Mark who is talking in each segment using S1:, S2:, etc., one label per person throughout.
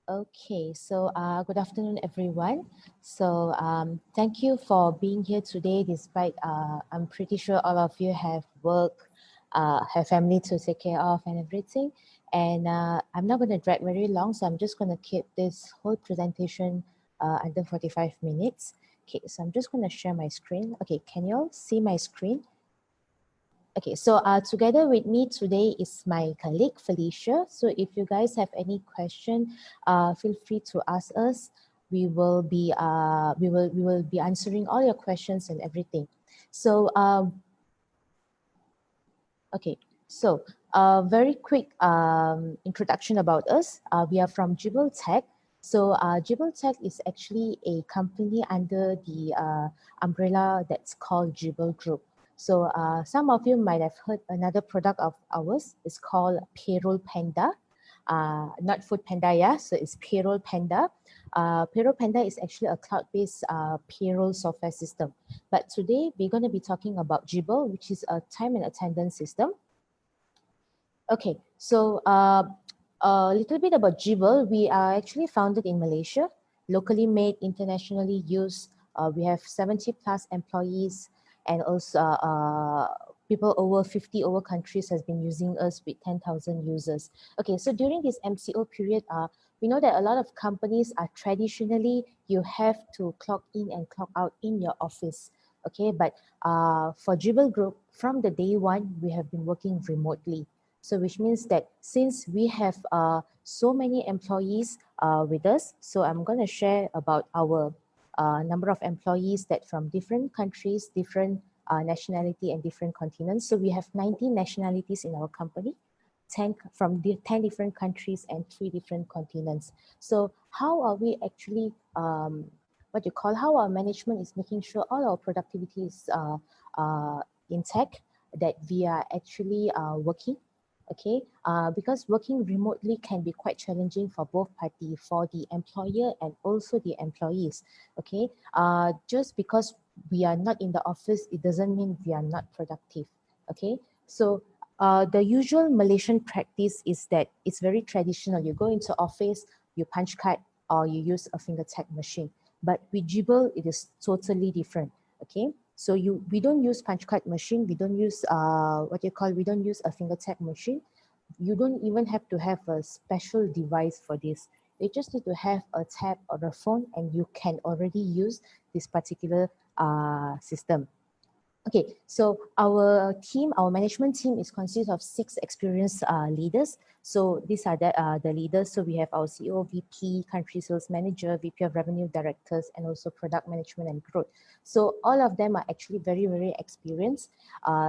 S1: Okay, so good afternoon, everyone. So thank you for being here today, despite I'm pretty sure all of you have work, have family to take care of and everything. And I'm not going to drag very long, so I'm just going to keep this whole presentation under 45 minutes. Okay, so I'm just going to share my screen. Okay, can you all see my screen? Okay, so together with me today is my colleague Felicia. So if you guys have any question, feel free to ask us. We will be answering all your questions and everything. So okay, so very quick introduction about us. We are from Jibble Tech. So Jibble Tech is actually a company under the umbrella that's called Jibble Group. So some of you might have heard another product of ours. It's called Payroll Panda. Not Food Panda, yeah. So it's Payroll Panda. Payroll Panda is actually a cloud-based payroll software system. But today we're going to be talking about Gible, which is a time and attendance system. Okay, so a little bit about Gible. We are actually founded in Malaysia, locally made, internationally used. We have 70 plus employees, and also people over 50 over countries has been using us with 10,000 users. Okay, so during this MCO period, we know that a lot of companies are traditionally, you have to clock in and clock out in your office. Okay, but for Gible Group, from the day one, we have been working remotely. So which means that since we have so many employees with us, so I'm going to share about our number of employees that from different countries, different nationality and different continents. So we have 19 nationalities in our company, 10 from 10 different countries and 3 different continents. So how are we actually, how our management is making sure all our productivity is intact, that we are actually working. Okay, because working remotely can be quite challenging for both parties, for the employer and also the employees. Okay, just because we are not in the office, it doesn't mean we are not productive. Okay, so the usual Malaysian practice is that it's very traditional. You go into office, you punch card, or you use a finger tag machine. But with Gible, it is totally different. Okay, so we don't use punch card machine. We don't use we don't use a finger tag machine. You don't even have to have a special device for this. You just need to have a tab or a phone, and you can already use this particular system. Okay, so our team, our management team is consists of 6 experienced leaders. So these are the leaders. So we have our CEO, VP, country sales manager, VP of revenue directors, and also product management and growth. So all of them are actually very, very experienced.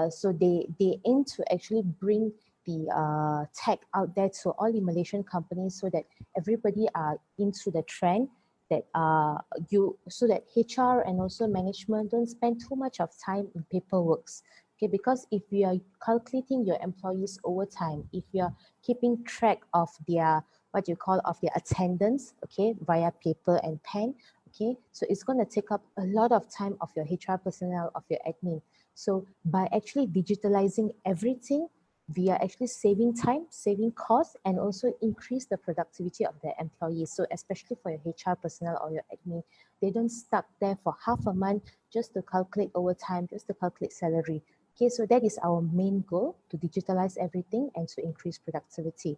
S1: So they aim to actually bring the tech out there to all the Malaysian companies so that everybody are into the trend, that so that HR and also management don't spend too much of time in paperwork. Okay, because if you are calculating your employees overtime, if you are keeping track of their of their attendance, okay, via paper and pen, okay, so it's going to take up a lot of time of your HR personnel, of your admin. So by actually digitalizing everything, we are actually saving time, saving costs, and also increase the productivity of their employees. So especially for your HR personnel or your admin, they don't stuck there for half a month just to calculate overtime, just to calculate salary. Okay, so that is our main goal, to digitalize everything and to increase productivity.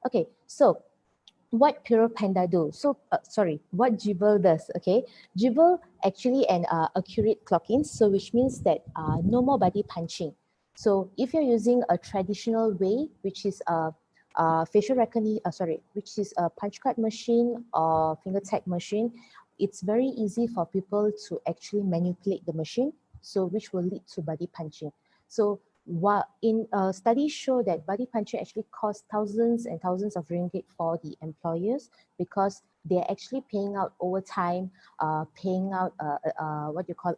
S1: Okay, so what Pure Panda do? So, what Gible does, okay? Gible actually an accurate clock-in, so which means that no more body punching. So if you're using a traditional way, which is a facial recognition, which is a punch card machine or finger tag machine, it's very easy for people to actually manipulate the machine, so which will lead to body punching. So while in studies show that body punching actually costs thousands and thousands of ringgit for the employers, because they're actually paying out overtime, paying out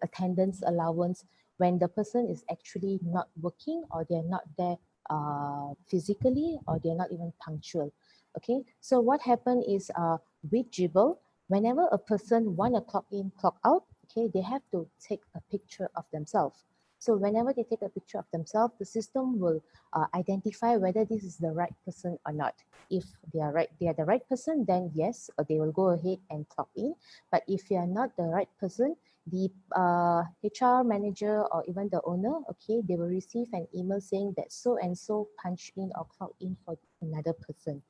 S1: attendance allowance when the person is actually not working, or they're not there physically, or they're not even punctual. Okay, so what happened is with Gible, whenever a person want to clock in, clock out, okay, they have to take a picture of themselves. So whenever they take a picture of themselves, the system will identify whether this is the right person or not. If they are the right person, then yes, they will go ahead and clock in. But if you are not the right person, the HR manager or even the owner, okay, they will receive an email saying that so and so punch in or clock in for another person.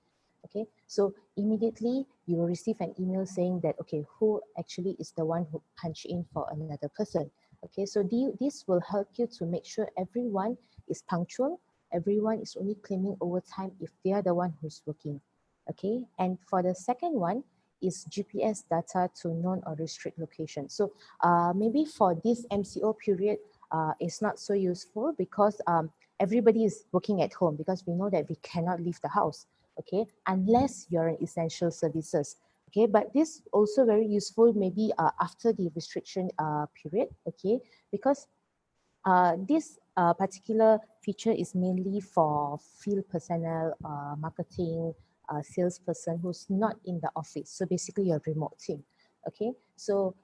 S1: Okay, so immediately you will receive an email saying that, okay, who actually is the one who punched in for another person. Okay, so this will help you to make sure everyone is punctual, everyone is only claiming overtime if they are the one who's working. Okay, and for the second one is GPS data to known or restrict location. So maybe for this MCO period, it's not so useful because everybody is working at home, because we know that we cannot leave the house, okay, unless you're in essential services. Okay, but this also very useful maybe after the restriction period, okay, because this particular feature is mainly for field personnel, marketing, salesperson who's not in the office. So basically your remote team. Okay, so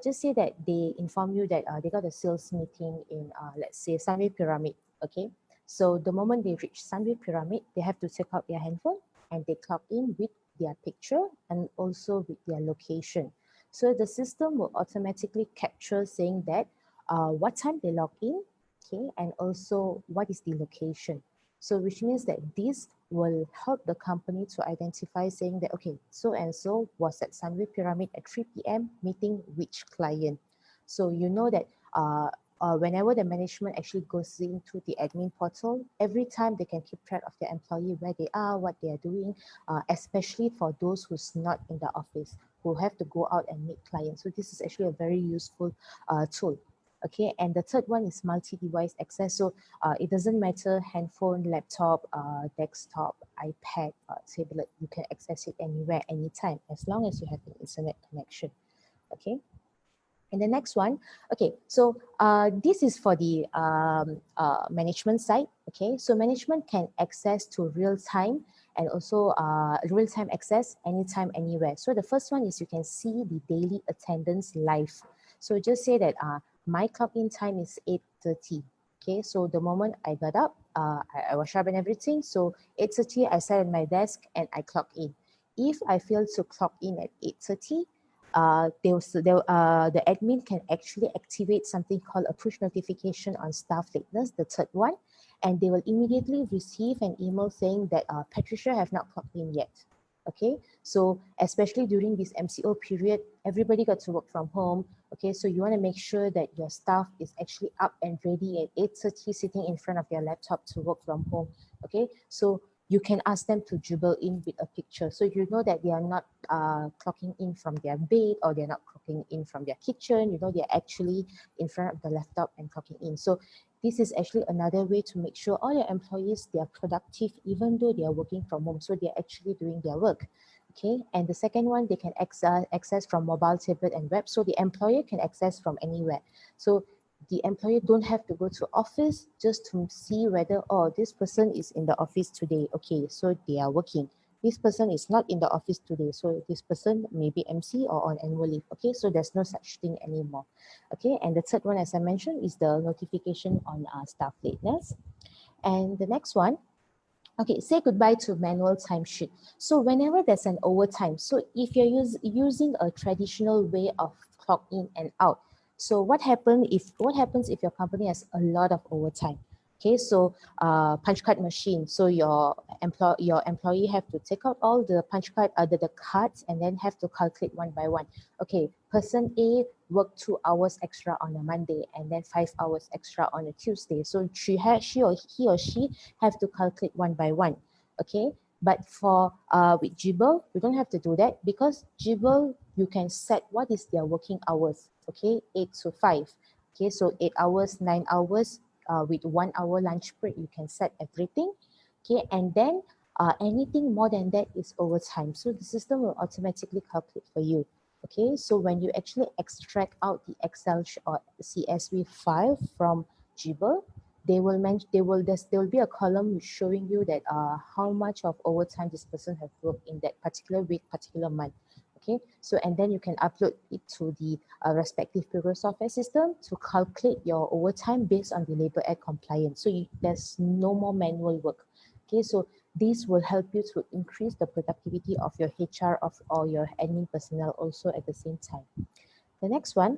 S1: just say that they inform you that they got a sales meeting in, let's say, Sunway Pyramid. Okay, so the moment they reach Sunway Pyramid, they have to take out their handphone and they clock in with their picture and also with their location. So the system will automatically capture saying that what time they log in, okay, and also what is the location. So which means that this will help the company to identify saying that, okay, so and so was at Sunway Pyramid at 3 p.m. meeting which client. So you know that whenever the management actually goes into the admin portal, every time they can keep track of their employee, where they are, what they are doing, especially for those who's not in the office, who have to go out and meet clients. So this is actually a very useful tool. Okay, and the third one is multi-device access. So it doesn't matter handphone, laptop, desktop, iPad, tablet, you can access it anywhere, anytime, as long as you have an internet connection. Okay. And the next one, okay, so this is for the management side. Okay, so management can access to real time and also real time access anytime, anywhere. So the first one is you can see the daily attendance live. So just say that my clock in time is 8:30. Okay, so the moment I got up, I was sharp and everything. So 8:30, I sat at my desk and I clock in. If I fail to clock in at 8:30, the admin can actually activate something called a push notification on staff lateness, the third one, and they will immediately receive an email saying that Patricia have not clocked in yet. Okay, so especially during this MCO period, everybody got to work from home. Okay, so you want to make sure that your staff is actually up and ready at 8:30, sitting in front of their laptop to work from home. Okay, so you can ask them to Jibble in with a picture. So you know that they are not clocking in from their bed, or they're not clocking in from their kitchen. You know, they're actually in front of the laptop and clocking in. So this is actually another way to make sure all your employees, they are productive even though they are working from home. So they're actually doing their work. Okay, and the second one, they can access from mobile, tablet, and web. So the employer can access from anywhere. So the employer don't have to go to office just to see whether, oh, this person is in the office today. Okay, so they are working. This person is not in the office today, so this person may be MC or on annual leave. Okay, so there's no such thing anymore. Okay, and the third one, as I mentioned, is the notification on staff lateness. And the next one, okay, say goodbye to manual timesheet. So whenever there's an overtime, so if you're using a traditional way of clock in and out, so what happens if your company has a lot of overtime? Okay, so punch card machine. So your employee have to take out all the punch card, the cards, and then have to calculate one by one. Okay, person A worked 2 hours extra on a Monday and then 5 hours extra on a Tuesday. So he or she have to calculate one by one. Okay, but for with Gible, you don't have to do that, because Gible, you can set what is their working hours. Okay, 8 to 5. Okay, so 8 hours, 9 hours, with 1 hour lunch break, you can set everything. Okay, and then anything more than that is overtime. So the system will automatically calculate for you. Okay, so when you actually extract out the Excel or CSV file from Gible, there will be a column showing you that how much of overtime this person has worked in that particular week, particular month. Okay, so and then you can upload it to the respective payroll software system to calculate your overtime based on the Labor Act compliance. So there's no more manual work. Okay, so this will help you to increase the productivity of your HR or your admin personnel also at the same time. The next one,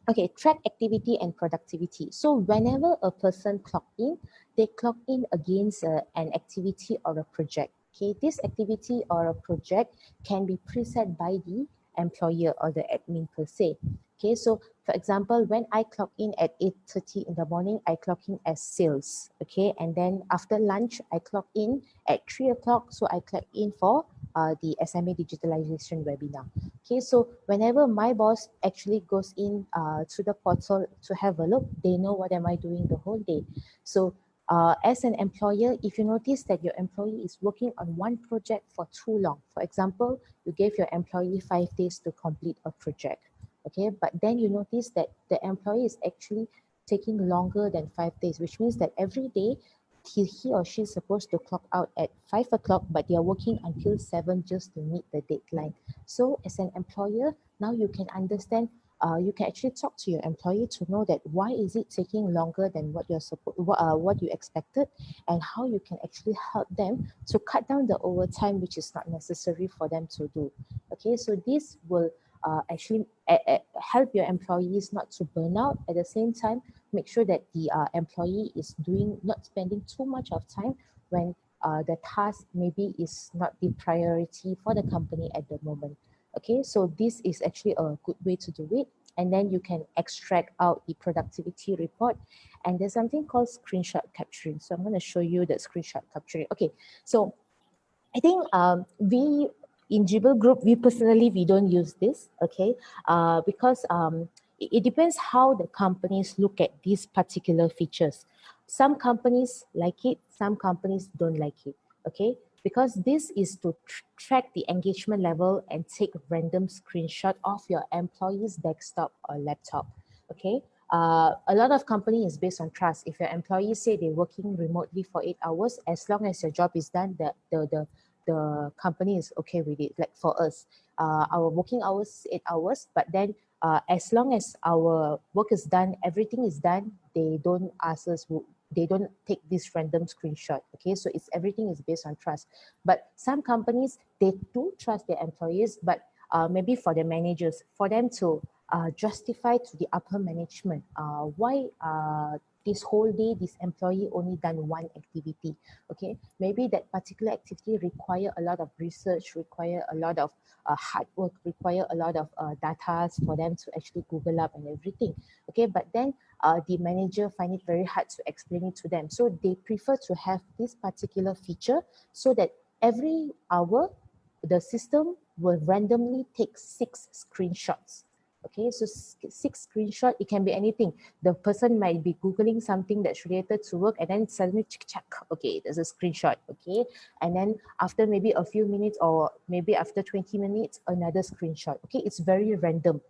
S1: okay, track activity and productivity. So whenever a person clock in, they clock in against an activity or a project. Okay, this activity or a project can be preset by the employer or the admin per se. Okay, so for example, when I clock in at 8:30 in the morning, I clock in as sales. Okay, and then after lunch, I clock in at 3 o'clock. So I clock in for the SMA digitalization webinar. Okay, so whenever my boss actually goes in to the portal to have a look, they know what am I doing the whole day. So as an employer, if you notice that your employee is working on one project for too long, for example, you gave your employee 5 days to complete a project, okay, but then you notice that the employee is actually taking longer than 5 days, which means that every day he or she is supposed to clock out at 5 o'clock, but they are working until 7 just to meet the deadline. So as an employer, now you can understand, you can actually talk to your employee to know that why is it taking longer than what what you expected, and how you can actually help them to cut down the overtime which is not necessary for them to do. Okay, so this will actually help your employees not to burn out. At the same time, make sure that the employee is not spending too much of time when the task maybe is not the priority for the company at the moment. Okay, so this is actually a good way to do it. And then you can extract out the productivity report. And there's something called screenshot capturing. So I'm going to show you the screenshot capturing. Okay, so I think we in Gible Group, we don't use this, okay, because it depends how the companies look at these particular features. Some companies like it, some companies don't like it, okay, because this is to track the engagement level and take random screenshot of your employee's desktop or laptop, okay. A lot of company is based on trust. If your employees say they're working remotely for 8 hours, as long as your job is done, the company is okay with it. Like for us, our working hours 8 hours, but then as long as our work is done, everything is done, they don't ask us, they don't take this random screenshot. Okay, so it's everything is based on trust. But some companies, they do trust their employees, but maybe for the managers, for them to justify to the upper management why this whole day this employee only done one activity. Okay, maybe that particular activity require a lot of research, require a lot of hard work, require a lot of data for them to actually Google up and everything. Okay, but then the manager find it very hard to explain it to them, so they prefer to have this particular feature so that every hour the system will randomly take 6 screenshots. Okay, so 6 screenshot, it can be anything. The person might be Googling something that's related to work, and then suddenly, check, okay, there's a screenshot, okay? And then after maybe a few minutes, or maybe after 20 minutes, another screenshot, okay? It's very random.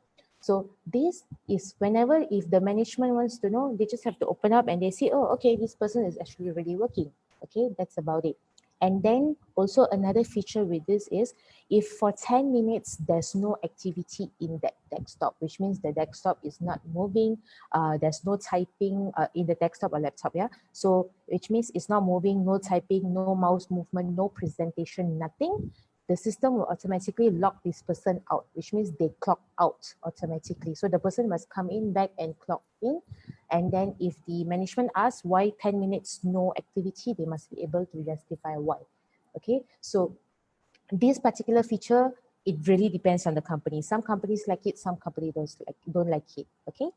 S1: So this is whenever, if the management wants to know, they just have to open up and they say, oh, okay, this person is actually really working. Okay, that's about it. And then also another feature with this is, if for 10 minutes there's no activity in that desktop, which means the desktop is not moving, there's no typing in the desktop or laptop, yeah? So which means it's not moving, no typing, no mouse movement, no presentation, nothing, the system will automatically lock this person out, which means they clock out automatically. So the person must come in back and clock in. And then if the management asks why 10 minutes no activity, they must be able to justify why. Okay, so this particular feature, it really depends on the company. Some companies like it, some companies don't like it. Okay.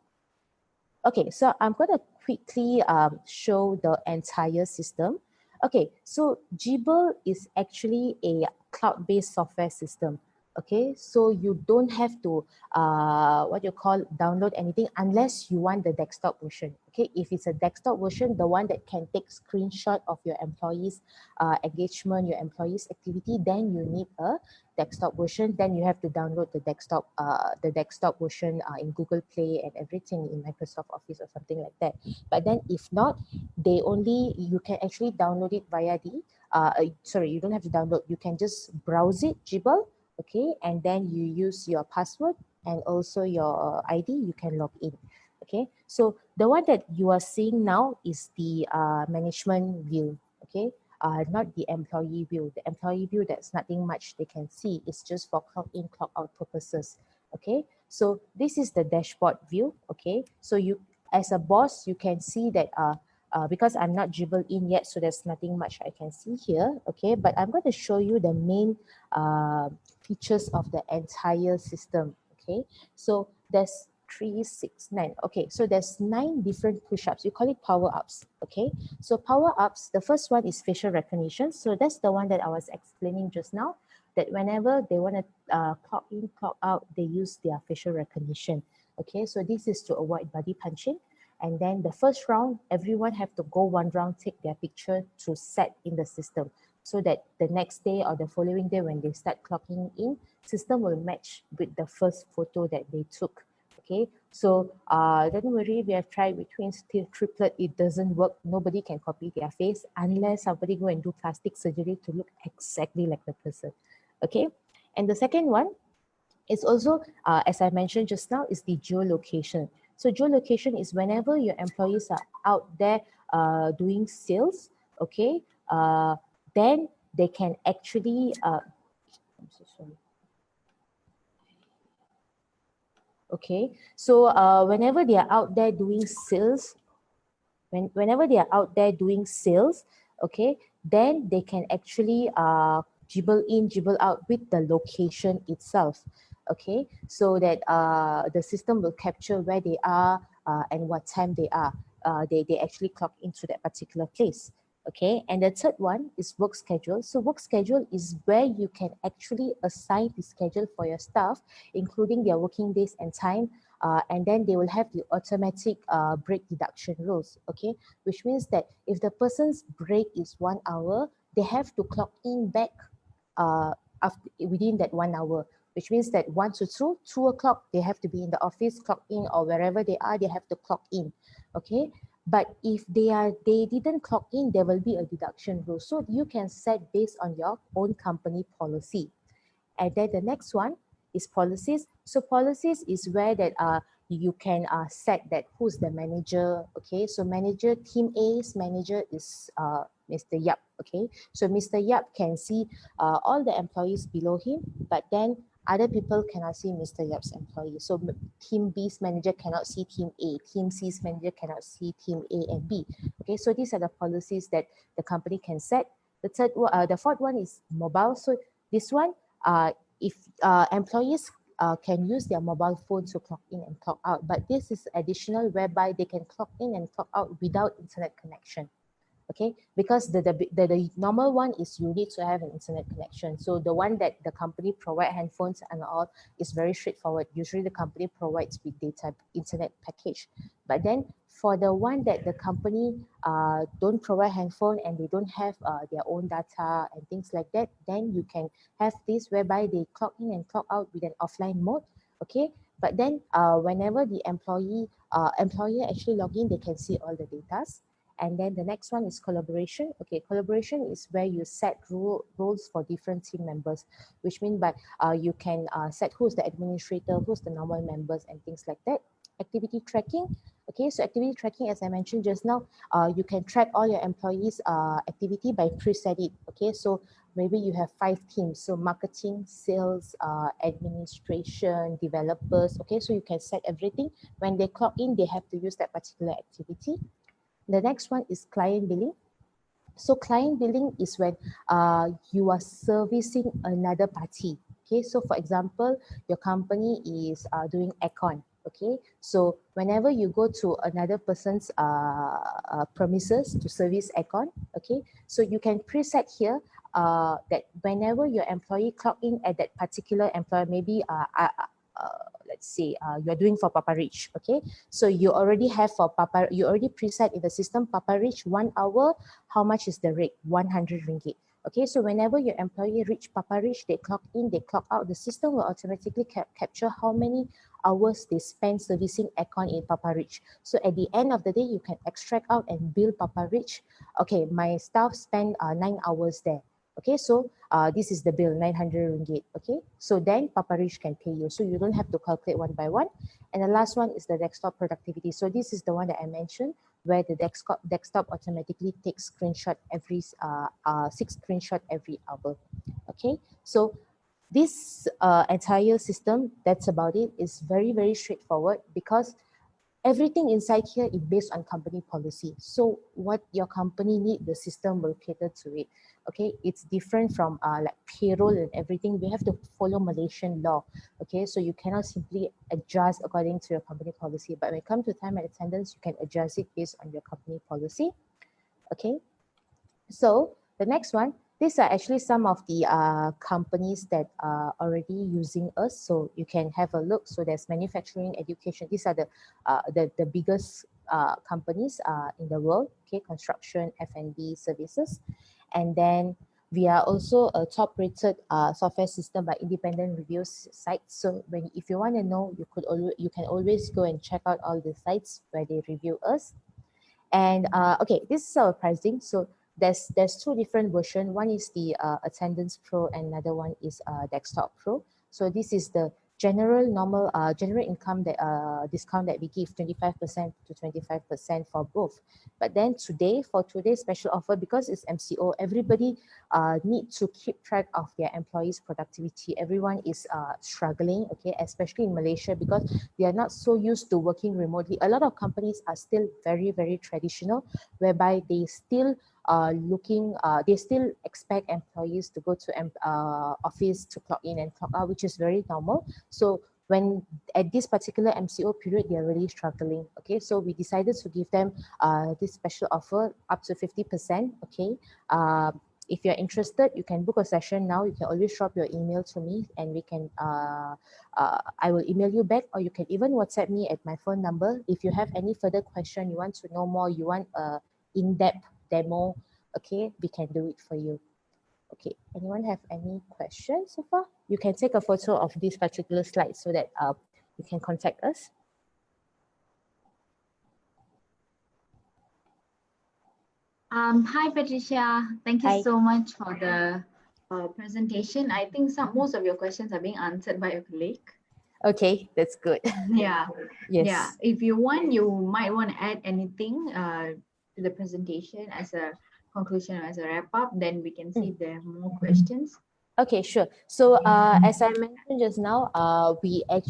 S1: Okay, so I'm going to quickly show the entire system. Okay, so Gible is actually a cloud-based software system. Okay, so you don't have to what you call download anything unless you want the desktop version. Okay, if it's a desktop version, the one that can take screenshot of your employees' engagement, your employees' activity, then you need a desktop version. Then you have to download the desktop version in Google Play and everything, in Microsoft Office or something like that. But then if not, you can actually download it via the sorry, you don't have to download, you can just browse it, Gible, okay, and then you use your password and also your ID, you can log in. Okay, so the one that you are seeing now is the management view. Okay, not the employee view. The employee view, there's nothing much they can see. It's just for clock in, clock out purposes. Okay, so this is the dashboard view. Okay, so you, as a boss, you can see that because I'm not Jibble in yet, so there's nothing much I can see here. Okay, but I'm going to show you the main features of the entire system. Okay, so there's 3, 6, 9. Okay, so there's 9 different push-ups. We call it power-ups. Okay, so power-ups, the first one is facial recognition. So that's the one that I was explaining just now, that whenever they want to clock in, clock out, they use their facial recognition. Okay, so this is to avoid body punching. And then the first round, everyone have to go one round, take their picture to set in the system, so that the next day or the following day when they start clocking in, system will match with the first photo that they took. Okay, so don't worry, we have tried between triplet, it doesn't work. Nobody can copy their face unless somebody go and do plastic surgery to look exactly like the person. Okay, and the second one is also, as I mentioned just now, is the geolocation. So geolocation is whenever your employees are out there doing sales, okay, then they can actually, I'm so sorry. Okay, so whenever they are out there doing sales, whenever they are out there doing sales, okay, then they can actually Jibble in, Jibble out with the location itself. Okay, so that the system will capture where they are and what time they are. They actually clock into that particular place. Okay, and the third one is work schedule. So work schedule is where you can actually assign the schedule for your staff, including their working days and time, and then they will have the automatic break deduction rules. Okay, which means that if the person's break is 1 hour, they have to clock in back within that 1 hour, which means that 1 to 2 o'clock, they have to be in the office, clock in, or wherever they are, they have to clock in. Okay, but if they didn't clock in, there will be a deduction rule. So you can set based on your own company policy. And then the next one is policies. So policies is where that you can set that who's the manager. Okay, so manager, team A's manager is Mr. Yap. Okay, so Mr. Yap can see all the employees below him, but then other people cannot see Mr. Yap's employee. So team B's manager cannot see team A, team C's manager cannot see team A and B. Okay, so these are the policies that the company can set. The fourth one is mobile. So this one, if employees can use their mobile phone to clock in and clock out, but this is additional whereby they can clock in and clock out without internet connection. Okay, because the normal one is you need to have an internet connection. So the one that the company provide, handphones and all, is very straightforward. Usually the company provides with data internet package. But then for the one that the company don't provide handphone and they don't have their own data and things like that, then you can have this whereby they clock in and clock out with an offline mode. Okay, but then whenever the employer actually log in, they can see all the datas. And then the next one is collaboration. Okay, collaboration is where you set roles for different team members, which means by you can set who's the administrator, who's the normal members, and things like that. Activity tracking. Okay, so activity tracking, as I mentioned just now, you can track all your employees' activity by preset it. Okay, so maybe you have 5 teams, so marketing, sales, administration, developers. Okay, so you can set everything. When they clock in, they have to use that particular activity. The next one is client billing. So client billing is when you are servicing another party. Okay, so for example, your company is doing aircon. Okay, so whenever you go to another person's premises to service aircon, okay, so you can preset here that whenever your employee clock in at that particular employer, maybe let's say you're doing for Papa Rich. Okay, so you already have for Papa, you already preset in the system Papa Rich 1 hour, how much is the rate? 100 ringgit. Okay, so whenever your employee reach Papa Rich, they clock in, they clock out, the system will automatically capture how many hours they spend servicing aircon in Papa Rich. So at the end of the day, you can extract out and bill Papa Rich. Okay, my staff spend 9 hours there. Okay, so this is the bill, 900 ringgit. Okay, so then Paparish can pay you. So you don't have to calculate one by one. And the last one is the desktop productivity. So this is the one that I mentioned, where the desktop automatically takes screenshot every 6 screenshot every hour. Okay, so this entire system, that's about it, is very, very straightforward because everything inside here is based on company policy. So what your company need, the system will cater to it. Okay, it's different from like payroll and everything. We have to follow Malaysian law. Okay, so you cannot simply adjust according to your company policy. But when it comes to time and attendance, you can adjust it based on your company policy. Okay, so the next one, these are actually some of the companies that are already using us. So you can have a look. So there's manufacturing, education. These are the biggest companies in the world. Okay, construction, F&B services, and then we are also a top-rated software system by independent reviews sites. So when if you want to know, you can always go and check out all the sites where they review us. And okay, this is our pricing. So there's two different version. One is the attendance pro, and another one is desktop pro. So this is the normal general income that discount that we give, 25% to 25% for both. But then for today's special offer, because it's MCO, everybody need to keep track of their employees' productivity. Everyone is struggling, okay, especially in Malaysia, because they are not so used to working remotely. A lot of companies are still very, very traditional, whereby they still they still expect employees to go to office to clock in and clock out, which is very normal. So when at this particular MCO period, they are really struggling. Okay, so we decided to give them this special offer up to 50%. Okay, if you're interested, you can book a session now. You can always drop your email to me, and we can I will email you back, or you can even WhatsApp me at my phone number. If you have any further question, you want to know more, you want a in-depth demo, okay, we can do it for you. Okay, anyone have any questions so far? You can take a photo of this particular slide so that you can contact us.
S2: Hi, Patricia. Thank you
S1: Hi.
S2: so much for the presentation. I think most of your questions are being answered by your colleague.
S1: Okay, that's good.
S2: Yeah,
S1: Yes.
S2: yeah. If you want, you might want to add anything to the presentation as a conclusion or as a wrap up. Then we can see if there are more questions.
S1: Okay, sure. So as I mentioned just now, we are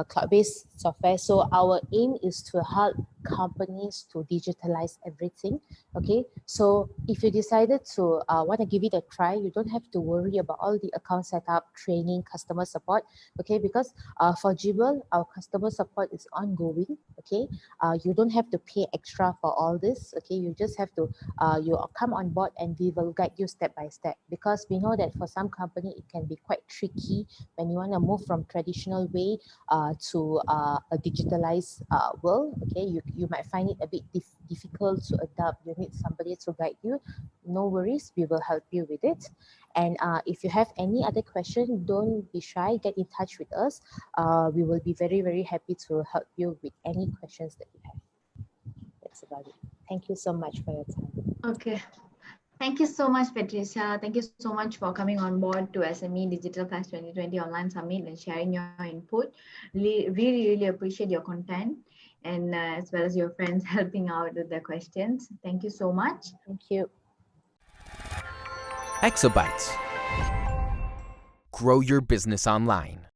S1: cloud-based software. So our aim is to help companies to digitalize everything. Okay, so if you decided to want to give it a try, you don't have to worry about all the account setup, training, customer support. Okay, because for Gible, our customer support is ongoing. Okay, you don't have to pay extra for all this. Okay, you just have to you come on board, and we will guide you step by step, because we know that for some company it can be quite tricky when you want to move from traditional way to a digitalized world. Okay, you might find it a bit difficult to adapt. You need somebody to guide you. No worries, we will help you with it. And if you have any other question, don't be shy, get in touch with us. We will be very, very happy to help you with any questions that you have. That's about it. Thank you so much for your time.
S2: Okay. Thank you so much, Patricia. Thank you so much for coming on board to SME Digital Class 2020 Online Summit and sharing your input. Really, really appreciate your content, and as well as your friends helping out with their questions. Thank you so much.
S1: Thank you.
S3: Exabytes. Grow your business online.